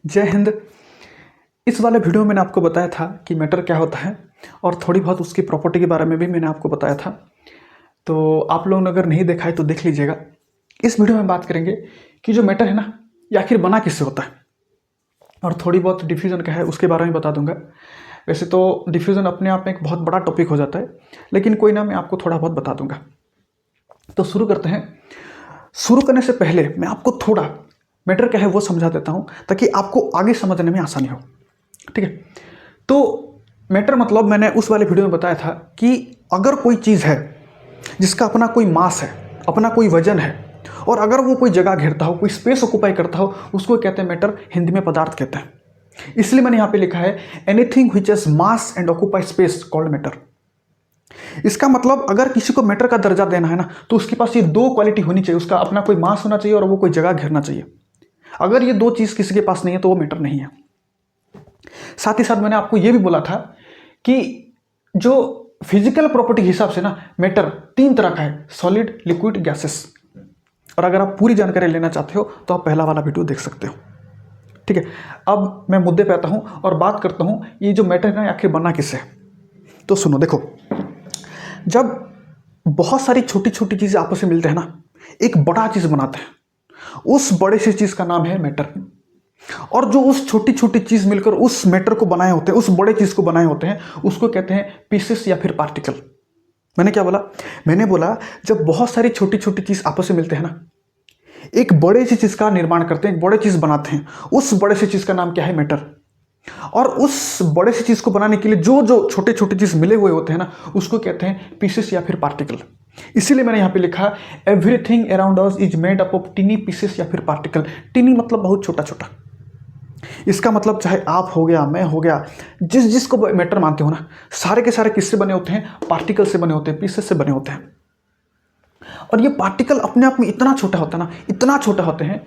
जय हिंद। इस वाले वीडियो में मैंने आपको बताया था कि मैटर क्या होता है और थोड़ी बहुत उसकी प्रॉपर्टी के बारे में भी मैंने आपको बताया था। तो आप लोगों ने अगर नहीं देखा है तो देख लीजिएगा। इस वीडियो में बात करेंगे कि जो मैटर है ना, ये आखिर बना किससे होता है, और थोड़ी बहुत डिफ्यूज़न क्या है उसके बारे में बता दूंगा। वैसे तो डिफ्यूज़न अपने आप में एक बहुत बड़ा टॉपिक हो जाता है, लेकिन कोई ना, मैं आपको थोड़ा बहुत बता दूंगा। तो शुरू करते हैं। शुरू करने से पहले मैं आपको थोड़ा मैटर क्या है वो समझा देता हूँ, ताकि आपको आगे समझने में आसानी हो। ठीक है। तो मैटर मतलब मैंने उस वाले वीडियो में बताया था कि अगर कोई चीज़ है जिसका अपना कोई मास है, अपना कोई वजन है, और अगर वो कोई जगह घेरता हो, कोई स्पेस ऑक्यूपाई करता हो, उसको कहते हैं मैटर। हिंदी में पदार्थ कहते हैं। इसलिए मैंने यहाँ पे लिखा है anything which has mass and occupy space called matter. इसका मतलब अगर किसी को मैटर का दर्जा देना है ना, तो उसके पास ये दो क्वालिटी होनी चाहिए। उसका अपना कोई मास होना चाहिए और वो कोई जगह घेरना चाहिए। अगर ये दो चीज़ किसी के पास नहीं है तो वो मैटर नहीं है। साथ ही साथ मैंने आपको ये भी बोला था कि जो फिजिकल प्रॉपर्टी के हिसाब से ना, मैटर तीन तरह का है: सॉलिड, लिक्विड, गैसेस। और अगर आप पूरी जानकारी लेना चाहते हो तो आप पहला वाला वीडियो देख सकते हो। ठीक है। अब मैं मुद्दे पे आता हूं और बात करता हूं ये जो मैटर है ना, आखिर बना किससे। तो सुनो, देखो, जब बहुत सारी छोटी छोटी चीजें आपस में मिलते हैं ना, एक बड़ा चीज बनाते हैं। उस बड़े सी चीज का नाम है मैटर। और जो उस छोटी छोटी चीज मिलकर उस मैटर को बनाए होते हैं, उस बड़े चीज को बनाए होते हैं, उसको कहते हैं पीसेस या फिर पार्टिकल। मैंने क्या बोला? मैंने बोला जब बहुत सारी छोटी छोटी चीज आपस में मिलते हैं ना, एक बड़े सी चीज का निर्माण करते हैं, एक बड़े चीज बनाते हैं, उस बड़े सी चीज का नाम क्या है? मैटर। और उस बड़े सी चीज को बनाने के लिए जो जो छोटे छोटे चीज मिले हुए होते हैं ना, उसको कहते हैं पीसेस या फिर पार्टिकल। इसीलिए मैंने यहां पे लिखा everything around us is made up of टिनी pieces या फिर पार्टिकल। टिनी मतलब बहुत छोटा छोटा। इसका मतलब चाहे आप हो गया, मैं हो गया, जिस जिसको मैटर मानते हो ना, सारे के सारे किससे बने होते हैं? पार्टिकल से बने होते हैं, पीसेस से बने होते हैं। और ये पार्टिकल अपने आप में इतना छोटा होता है ना, इतना छोटा होते हैं,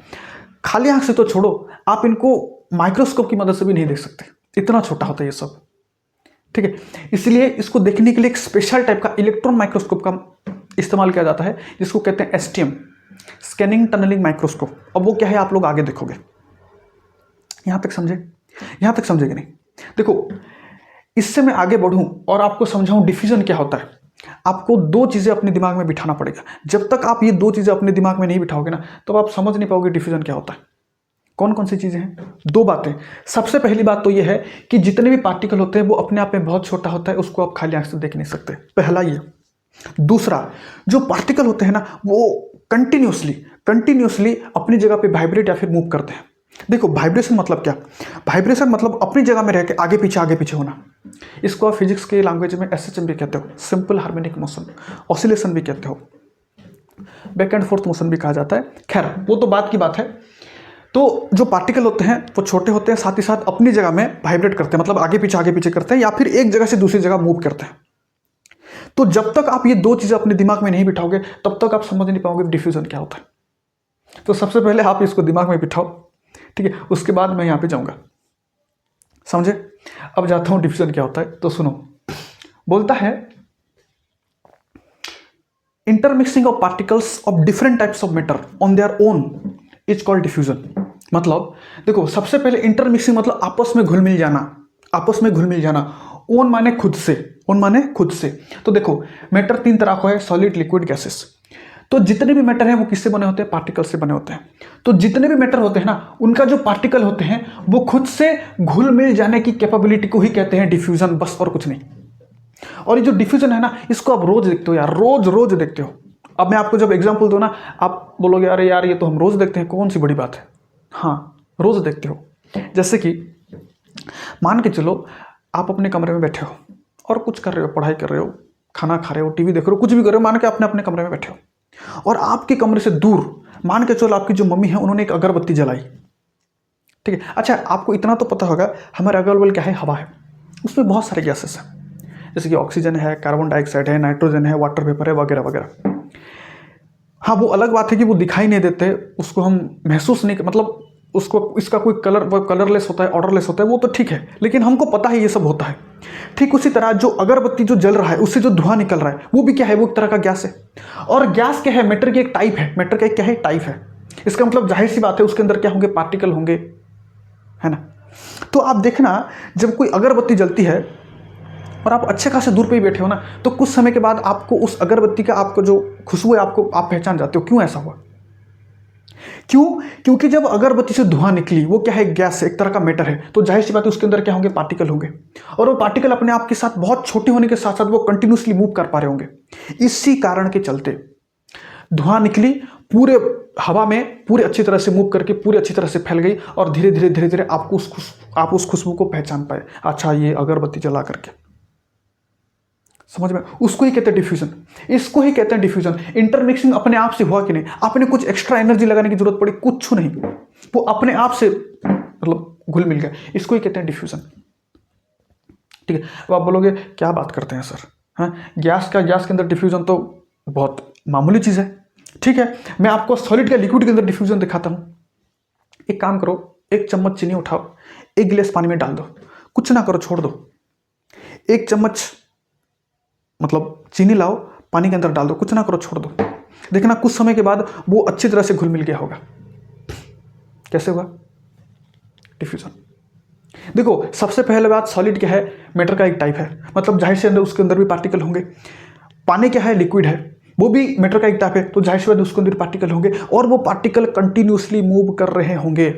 खाली आंख से तो छोड़ो, आप इनको माइक्रोस्कोप की मदद से भी नहीं देख सकते, इतना छोटा होता है ये सब। ठीक है। इसलिए इसको देखने के लिए एक स्पेशल टाइप का इलेक्ट्रॉन माइक्रोस्कोप का इस्तेमाल किया जाता है, जिसको कहते हैं एसटीएम, स्कैनिंग टनलिंग माइक्रोस्कोप। अब वो क्या है आप लोग आगे देखोगे। यहां तक समझे? यहां तक समझेंगे नहीं? देखो, इससे मैं आगे बढ़ूं और आपको समझाऊं डिफ्यूजन क्या होता है। आपको दो चीजें अपने दिमाग में बिठाना पड़ेगा। जब तक आप ये दो चीजें अपने दिमाग में नहीं बिठाओगे ना, तो आप समझ नहीं पाओगे डिफ्यूजन क्या होता है। कौन कौन सी चीजें हैं? दो बातें। सबसे पहली बात तो ये है कि जितने भी पार्टिकल होते हैं वो अपने आप में बहुत छोटा होता है, उसको आप खाली आंख से देख नहीं सकते, पहला ये। दूसरा, जो पार्टिकल होते हैं ना, वो कंटिन्यूसली अपनी जगह पे वाइब्रेट या फिर मूव करते हैं। देखो, वाइब्रेशन मतलब क्या? वाइब्रेशन मतलब अपनी जगह में रह के आगे पीछे होना। इसको आप फिजिक्स के लैंग्वेज में एसएचएम भी कहते हो, सिंपल हार्मोनिक मोशन, ऑसिलेशन भी कहते हो, बैक एंड फोर्थ मोशन भी कहा जाता है। खैर, वो तो बात की बात है। तो जो पार्टिकल होते हैं वो छोटे होते हैं, साथ ही साथ अपनी जगह में वाइब्रेट करते हैं, मतलब आगे पीछे करते हैं, या फिर एक जगह से दूसरी जगह मूव करते हैं। तो जब तक आप ये दो चीजें अपने दिमाग में नहीं बिठाओगे, तब तक आप समझ नहीं पाओगे डिफ्यूजन क्या होता है। तो सबसे पहले आप इसको दिमाग में बिठाओ, ठीक है, उसके बाद मैं यहां पे जाऊंगा। समझे? अब जाता हूं डिफ्यूजन क्या होता है। तो सुनो, बोलता है intermixing of particles of different types of matter on their own is called diffusion. मतलब देखो, सबसे पहले इंटरमिक्सिंग मतलब आपस में घुल मिल जाना। ओन माने खुद से। तो देखो, मैटर तीन तरह का है: सॉलिड, लिक्विड, गैसेस। तो जितने भी मैटर हैं वो किससे बने होते हैं? पार्टिकल से बने होते हैं। तो जितने भी मैटर होते हैं ना, उनका जो पार्टिकल होते हैं वो खुद से घुल मिल जाने की कैपेबिलिटी को ही कहते हैं डिफ्यूजन, बस और कुछ नहीं। और ये जो डिफ्यूजन है ना, इसको आप रोज देखते हो यार, रोज देखते हो। अब मैं आपको जब एग्जांपल दूं ना, आप बोलोगे अरे यार ये तो हम रोज देखते हैं, कौन सी बड़ी बात है। हाँ, रोज देखते हो। जैसे कि मान के चलो, आप अपने कमरे में बैठे हो और कुछ कर रहे हो, पढ़ाई कर रहे हो, खाना खा रहे हो, टीवी देख रहे हो, कुछ भी कर रहे हो, मान के अपने अपने कमरे में बैठे हो, और आपके कमरे से दूर मान के चलो आपकी जो मम्मी है उन्होंने एक अगरबत्ती जलाई। ठीक है। अच्छा, आपको इतना तो पता होगा हमारे अगल बगल क्या है? हवा है, उसमें बहुत सारे गैसेस हैं, जैसे कि ऑक्सीजन है, कार्बन डाइऑक्साइड है, नाइट्रोजन है, वाटर वेपर है, वगैरह वगैरह। हाँ, वो अलग बात है कि वो दिखाई नहीं देते, उसको हम महसूस नहीं, मतलब उसको इसका कोई कलर, वो कलरलेस होता है, ऑर्डरलेस होता है, वो तो ठीक है, लेकिन हमको पता है ये सब होता है। ठीक उसी तरह जो अगरबत्ती जो जल रहा है, उससे जो धुआं निकल रहा है, वो भी क्या है? वो एक तरह का गैस है। और गैस क्या है? मैटर की एक टाइप है। मैटर का एक क्या है? टाइप है। इसका मतलब जाहिर सी बात है उसके अंदर क्या होंगे? पार्टिकल होंगे। है ना। तो आप देखना, जब कोई अगरबत्ती जलती है और आप अच्छे खासे दूर पे ही बैठे हो ना, तो कुछ समय के बाद आपको उस अगरबत्ती का आपको जो खुशबू है आपको आप पहचान जाते हो। क्यों ऐसा हुआ? क्यों? क्योंकि जब अगरबत्ती से धुआं निकली, वो क्या है, गैस, एक तरह का मैटर है, तो जाहिर सी बात है उसके अंदर क्या होंगे, पार्टिकल होंगे, और वो पार्टिकल अपने आप के साथ बहुत छोटे होने के साथ साथ वो कंटिन्यूसली मूव कर पा रहे होंगे। इसी कारण के चलते धुआं निकली, पूरे हवा में पूरे अच्छी तरह से मूव करके पूरी अच्छी तरह से फैल गई, और धीरे धीरे धीरे धीरे आप उस खुशबू को पहचान पाए। अच्छा, ये अगरबत्ती जला करके, समझ में? उसको ही कहते हैं डिफ्यूजन, इसको ही कहते हैं डिफ्यूजन। इंटरमिक्सिंग अपने आप से हुआ कि नहीं, आपने कुछ एक्स्ट्रा एनर्जी लगाने की जरूरत पड़ी? कुछ नहीं, वो अपने आप से मतलब घुल मिल गया, इसको ही कहते हैं डिफ्यूजन। ठीक है। अब आप बोलोगे क्या बात करते हैं सर, हाँ, गैस के अंदर डिफ्यूजन तो बहुत मामूली चीज़ है। ठीक है, मैं आपको सॉलिड का लिक्विड के अंदर डिफ्यूजन दिखाता हूँ। एक काम करो, 1 चम्मच चीनी उठाओ, 1 गिलास पानी में डाल दो, कुछ ना करो, छोड़ दो। 1 चम्मच मतलब चीनी लाओ, पानी के अंदर डाल दो, कुछ ना करो, छोड़ दो। देखना कुछ समय के बाद वो अच्छी तरह से घुल मिल गया होगा। कैसे हुआ? डिफ्यूजन। देखो, सबसे पहले बात, सॉलिड क्या है, मैटर का एक टाइप है, मतलब जाहिर से अंदर उसके अंदर भी पार्टिकल होंगे। पानी क्या है, लिक्विड है, वो भी मैटर का एक टाइप है, तो जाहिर सी बात उसके अंदर पार्टिकल होंगे, और वो पार्टिकल कंटिन्यूसली मूव कर रहे होंगे।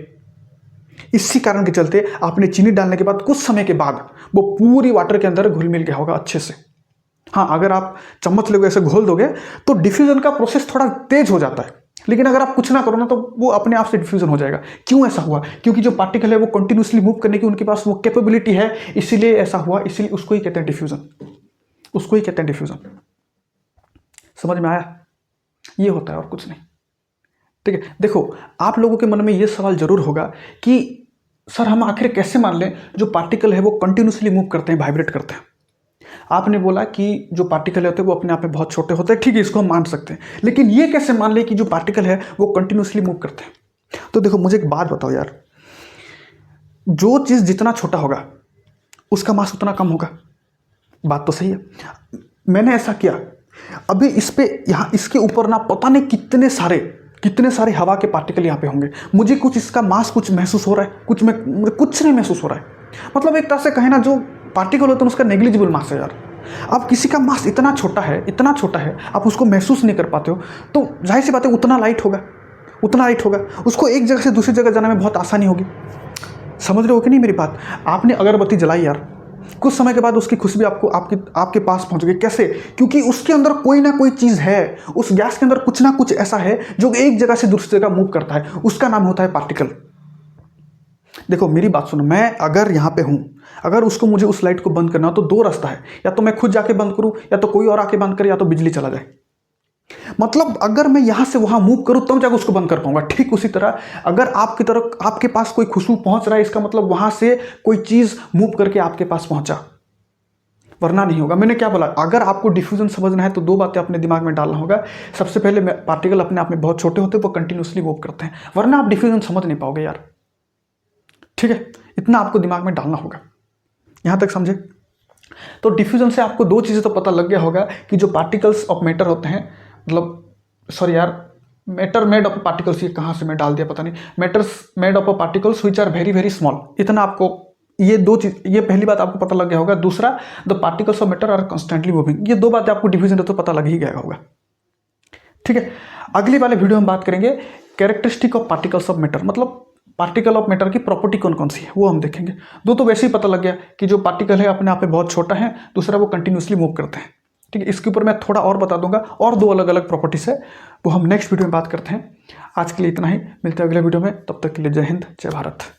इसी कारण के चलते आपने चीनी डालने के बाद कुछ समय के बाद वो पूरी वाटर के अंदर घुल मिल गया होगा अच्छे से। हाँ, अगर आप चम्मच लोगे ऐसे घोल दोगे तो डिफ्यूजन का प्रोसेस थोड़ा तेज हो जाता है, लेकिन अगर आप कुछ ना करो ना तो वो अपने आप से डिफ्यूजन हो जाएगा। क्यों ऐसा हुआ? क्योंकि जो पार्टिकल है वो कंटिन्यूसली मूव करने की उनके पास वो कैपेबिलिटी है, इसीलिए ऐसा हुआ, इसीलिए उसको ही कहते हैं डिफ्यूजन, उसको ही कहते हैं डिफ्यूजन। समझ में आया? ये होता है और कुछ नहीं। ठीक है। देखो, आप लोगों के मन में ये सवाल जरूर होगा कि सर हम आखिर कैसे मान लें जो पार्टिकल है वो कंटिन्यूसली मूव करते हैं, वाइब्रेट करते हैं। आपने बोला कि जो पार्टिकल होते हैं वो अपने आप में बहुत छोटे होते हैं, ठीक है, इसको हम मान सकते हैं, लेकिन ये कैसे मान ले कि जो पार्टिकल है वो कंटिन्यूसली मूव करते हैं? तो देखो, मुझे एक बात बताओ यार, जो चीज़ जितना छोटा होगा उसका मास उतना कम होगा। बात तो सही है। मैंने ऐसा किया, अभी इस पे यहाँ इसके ऊपर ना पता नहीं कितने सारे हवा के पार्टिकल यहाँ पे होंगे। मुझे कुछ इसका मास कुछ महसूस हो रहा है, कुछ नहीं महसूस हो रहा है। मतलब एक तरह से कहें ना, जो पार्टिकल होता है उसका नेग्लिजिबल मास है यार। अब किसी का मास इतना छोटा है, आप उसको महसूस नहीं कर पाते हो, तो जाहिर सी बात है उतना लाइट होगा, उसको एक जगह से दूसरी जगह जाने में बहुत आसानी होगी। समझ रहे हो कि नहीं मेरी बात? आपने अगरबत्ती जलाई यार, कुछ समय के बाद उसकी खुशबू आपके पास पहुंच गई। कैसे? क्योंकि उसके अंदर कोई ना कोई चीज़ है, उस गैस के अंदर कुछ ना कुछ ऐसा है जो एक जगह से दूसरी जगह मूव करता है, उसका नाम होता है पार्टिकल। देखो मेरी बात सुनो, मैं अगर यहाँ पे हूँ, अगर मुझे उस लाइट को बंद करना हो तो 2 रास्ता है, या तो मैं खुद जाके बंद करूँ, या तो कोई और आके बंद करे, या तो बिजली चला जाए। मतलब अगर मैं यहाँ से वहाँ मूव करूँ तब जाकर उसको बंद कर पाऊंगा। ठीक उसी तरह अगर आपकी तरफ आपके पास कोई खुशबू पहुँच रहा है, इसका मतलब वहाँ से कोई चीज़ मूव करके आपके पास पहुँचा, वरना नहीं होगा। मैंने क्या बोला, अगर आपको डिफ्यूजन समझना है तो 2 बातें अपने दिमाग में डालना होगा। सबसे पहले पार्टिकल अपने आप में बहुत छोटे होते हैं, वो कंटिन्यूसली मूव करते हैं, वरना आप डिफ्यूजन समझ नहीं पाओगे यार। ठीक है, इतना आपको दिमाग में डालना होगा। यहाँ तक समझे? तो डिफ्यूजन से आपको 2 चीज़ें तो पता लग गया होगा कि जो पार्टिकल्स ऑफ मैटर होते हैं, मतलब सॉरी यार, मैटर मेड ऑफ पार्टिकल्स, ये कहाँ से मैं डाल दिया पता नहीं, matters made of particles which are very very small. इतना आपको ये 2 चीज़, ये पहली बात आपको पता लग गया होगा। दूसरा, the particles of matter are constantly moving. ये 2 बातें आपको डिफ्यूजन तो पता लग ही गया होगा। ठीक है, अगली वाले वीडियो हम बात करेंगे characteristic of particles of matter, मतलब पार्टिकल ऑफ मैटर की प्रॉपर्टी कौन कौन सी है वो हम देखेंगे। 2 तो वैसे ही पता लग गया कि जो पार्टिकल है अपने आप में बहुत छोटा है, दूसरा वो कंटिन्यूसली मूव करते हैं। ठीक है, इसके ऊपर मैं थोड़ा और बता दूंगा, और 2 अलग अलग प्रॉपर्टीज है, वो हम नेक्स्ट वीडियो में बात करते हैं। आज के लिए इतना ही, मिलते हैं अगले वीडियो में, तब तक के लिए जय हिंद, जय भारत।